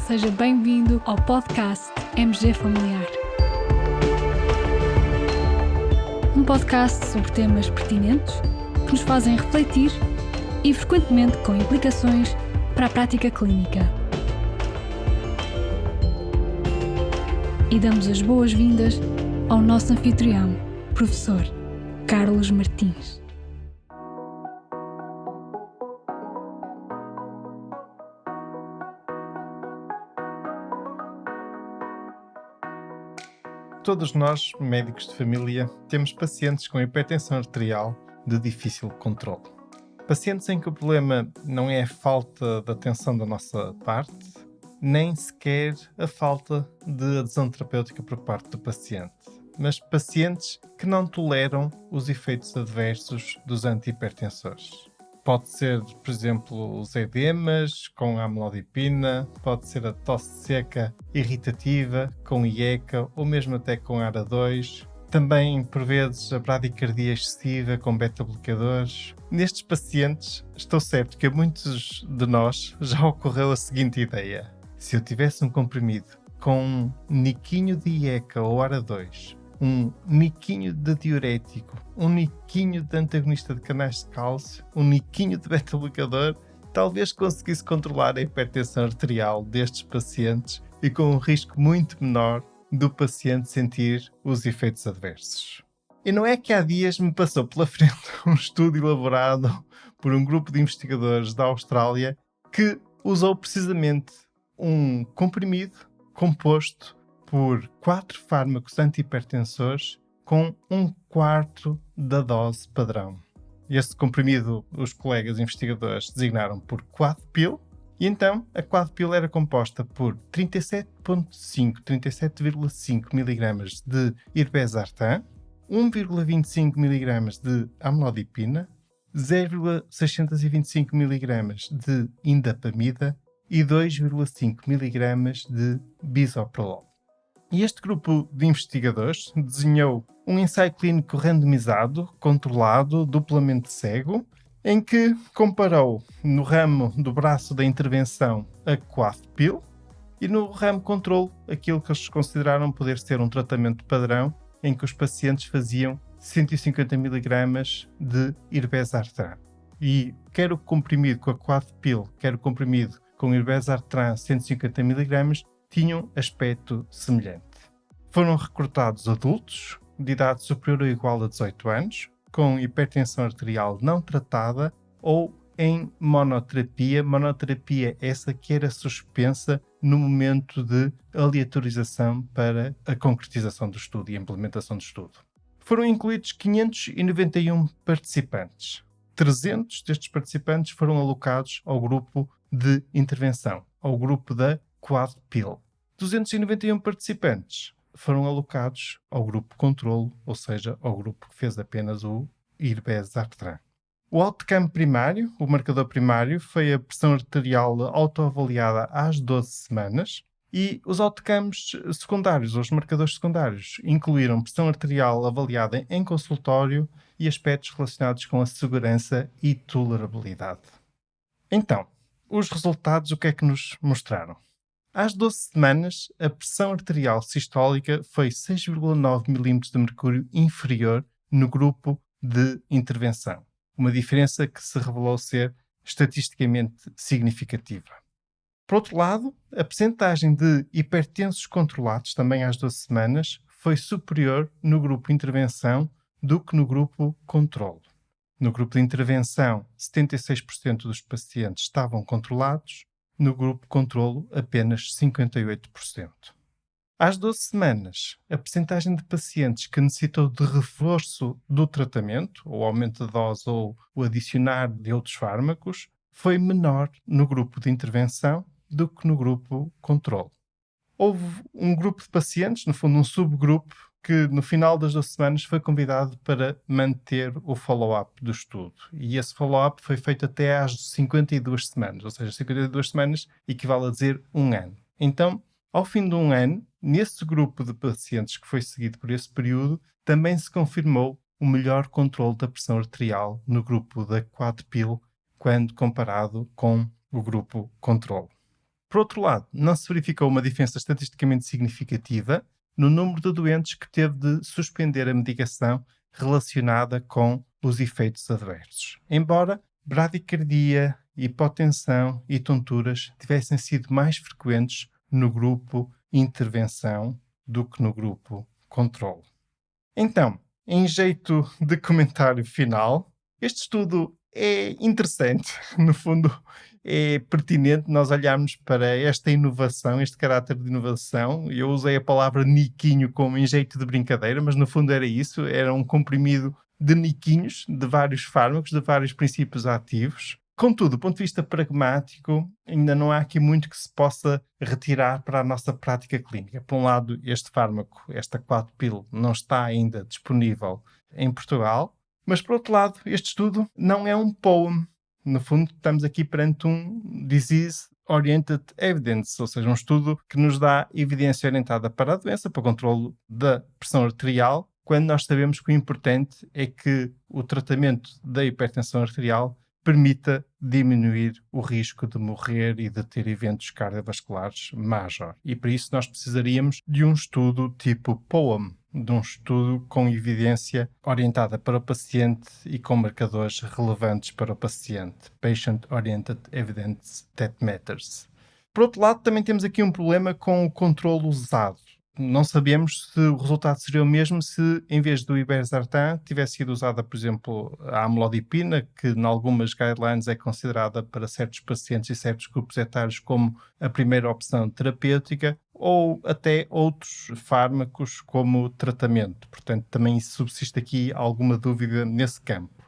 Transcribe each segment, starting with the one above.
Seja bem-vindo ao podcast MG Familiar. Um podcast sobre temas pertinentes que nos fazem refletir e frequentemente com implicações para a prática clínica. E damos as boas-vindas ao nosso anfitrião, professor Carlos Martins. Todos nós, médicos de família, temos pacientes com hipertensão arterial de difícil controle. Pacientes em que o problema não é a falta de atenção da nossa parte, nem sequer a falta de adesão terapêutica por parte do paciente, mas pacientes que não toleram os efeitos adversos dos antihipertensores. Pode ser, por exemplo, os edemas com amlodipina, pode ser a tosse seca irritativa com IECA ou mesmo até com ARA2. Também, por vezes, a bradicardia excessiva com beta-bloqueadores. Nestes pacientes, estou certo que a muitos de nós já ocorreu a seguinte ideia. Se eu tivesse um comprimido com um niquinho de IECA ou ARA2, um niquinho de diurético, um niquinho de antagonista de canais de cálcio, um niquinho de beta-bloqueador, talvez conseguisse controlar a hipertensão arterial destes pacientes e com um risco muito menor do paciente sentir os efeitos adversos. E não é que há dias me passou pela frente um estudo elaborado por um grupo de investigadores da Austrália que usou precisamente um comprimido composto por 4 fármacos antihipertensores com 1/4 da dose padrão. Este comprimido os colegas investigadores designaram por Quadpil e então a Quadpil era composta por 37,5 mg de irbesartan, 1,25 mg de amlodipina, 0,625 mg de indapamida e 2,5 mg de bisoprolol. E este grupo de investigadores desenhou um ensaio clínico randomizado, controlado, duplamente cego, em que comparou no ramo do braço da intervenção a Quadpil e no ramo controle aquilo que eles consideraram poder ser um tratamento padrão em que os pacientes faziam 150 mg de irbesartan. E quer o comprimido com a Quadpil, quer o comprimido com irbesartan 150 mg, tinham aspecto semelhante. Foram recrutados adultos de idade superior ou igual a 18 anos, com hipertensão arterial não tratada ou em monoterapia. Monoterapia essa que era suspensa no momento de aleatorização para a concretização do estudo e a implementação do estudo. Foram incluídos 591 participantes. 300 destes participantes foram alocados ao grupo de intervenção, ao grupo da Quadpil. 291 participantes foram alocados ao grupo controlo, ou seja, ao grupo que fez apenas o irbesartan. O outcome primário, o marcador primário, foi a pressão arterial autoavaliada às 12 semanas e os outcomes secundários, os marcadores secundários, incluíram pressão arterial avaliada em consultório e aspectos relacionados com a segurança e tolerabilidade. Então, os resultados o que é que nos mostraram? Às 12 semanas, a pressão arterial sistólica foi 6,9 mm de mercúrio inferior no grupo de intervenção. Uma diferença que se revelou ser estatisticamente significativa. Por outro lado, a percentagem de hipertensos controlados, também às 12 semanas, foi superior no grupo de intervenção do que no grupo controle. No grupo de intervenção, 76% dos pacientes estavam controlados, no grupo controlo, apenas 58%. Às 12 semanas, a percentagem de pacientes que necessitou de reforço do tratamento, ou aumento de dose ou o adicionar de outros fármacos, foi menor no grupo de intervenção do que no grupo controlo. Houve um grupo de pacientes, no fundo um subgrupo, que no final das 12 semanas foi convidado para manter o follow-up do estudo. E esse follow-up foi feito até às 52 semanas, ou seja, 52 semanas equivale a dizer 1 ano. Então, ao fim de 1 ano, nesse grupo de pacientes que foi seguido por esse período, também se confirmou o melhor controle da pressão arterial no grupo da Quadpil, quando comparado com o grupo controle. Por outro lado, não se verificou uma diferença estatisticamente significativa no número de doentes que teve de suspender a medicação relacionada com os efeitos adversos, embora bradicardia, hipotensão e tonturas tivessem sido mais frequentes no grupo intervenção do que no grupo controle. Então, em jeito de comentário final, este estudo é interessante, no fundo é pertinente nós olharmos para esta inovação, este caráter de inovação. Eu usei a palavra niquinho como em jeito de brincadeira, mas no fundo era isso, era um comprimido de niquinhos, de vários fármacos, de vários princípios ativos. Contudo, do ponto de vista pragmático, ainda não há aqui muito que se possa retirar para a nossa prática clínica. Por um lado, este fármaco, esta 4-pill, não está ainda disponível em Portugal, mas por outro lado, este estudo não é um POEM. No fundo, estamos aqui perante um Disease Oriented Evidence, ou seja, um estudo que nos dá evidência orientada para a doença, para o controle da pressão arterial, quando nós sabemos que o importante é que o tratamento da hipertensão arterial permita diminuir o risco de morrer e de ter eventos cardiovasculares major. E para isso nós precisaríamos de um estudo tipo POEM, de um estudo com evidência orientada para o paciente e com marcadores relevantes para o paciente. Patient Oriented Evidence That Matters. Por outro lado, também temos aqui um problema com o controle usado. Não sabemos se o resultado seria o mesmo se, em vez do irbesartan, tivesse sido usada, por exemplo, a amlodipina, que em algumas guidelines é considerada para certos pacientes e certos grupos etários como a primeira opção terapêutica, ou até outros fármacos como tratamento. Portanto, também subsiste aqui alguma dúvida nesse campo.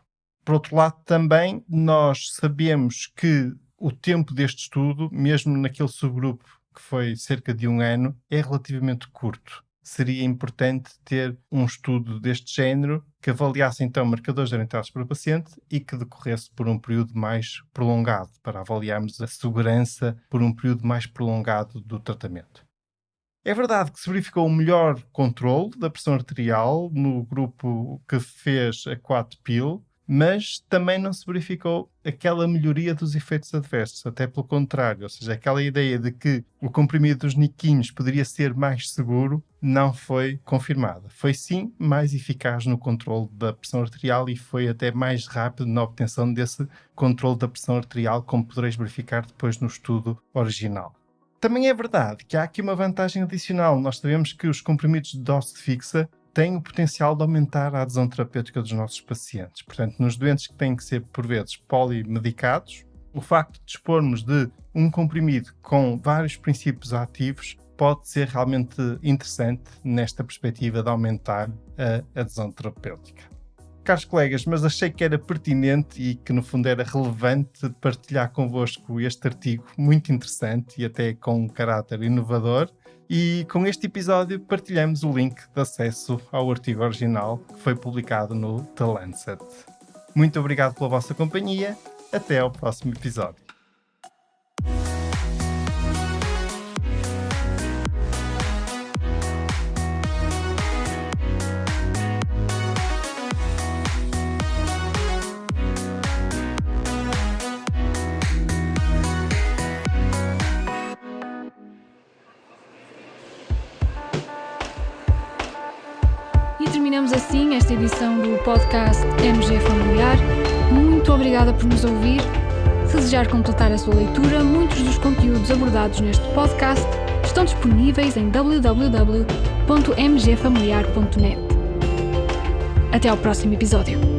Por outro lado, também nós sabemos que o tempo deste estudo, mesmo naquele subgrupo que foi cerca de 1 ano, é relativamente curto. Seria importante ter um estudo deste género que avaliasse então marcadores orientados para o paciente e que decorresse por um período mais prolongado, para avaliarmos a segurança por um período mais prolongado do tratamento. É verdade que se verificou um melhor controle da pressão arterial no grupo que fez a 4-pill, mas também não se verificou aquela melhoria dos efeitos adversos, até pelo contrário, ou seja, aquela ideia de que o comprimido dos niquinhos poderia ser mais seguro não foi confirmada. Foi sim mais eficaz no controle da pressão arterial e foi até mais rápido na obtenção desse controle da pressão arterial, como podereis verificar depois no estudo original. Também é verdade que há aqui uma vantagem adicional. Nós sabemos que os comprimidos de dose fixa têm o potencial de aumentar a adesão terapêutica dos nossos pacientes. Portanto, nos doentes que têm que ser, por vezes, polimedicados, o facto de dispormos de um comprimido com vários princípios ativos pode ser realmente interessante nesta perspectiva de aumentar a adesão terapêutica. Caros colegas, mas achei que era pertinente e que no fundo era relevante partilhar convosco este artigo muito interessante e até com um caráter inovador. E com este episódio partilhamos o link de acesso ao artigo original que foi publicado no The Lancet. Muito obrigado pela vossa companhia. Até ao próximo episódio. Terminamos assim esta edição do podcast MG Familiar. Muito obrigada por nos ouvir. Se desejar completar a sua leitura, muitos dos conteúdos abordados neste podcast estão disponíveis em www.mgfamiliar.net. Até ao próximo episódio.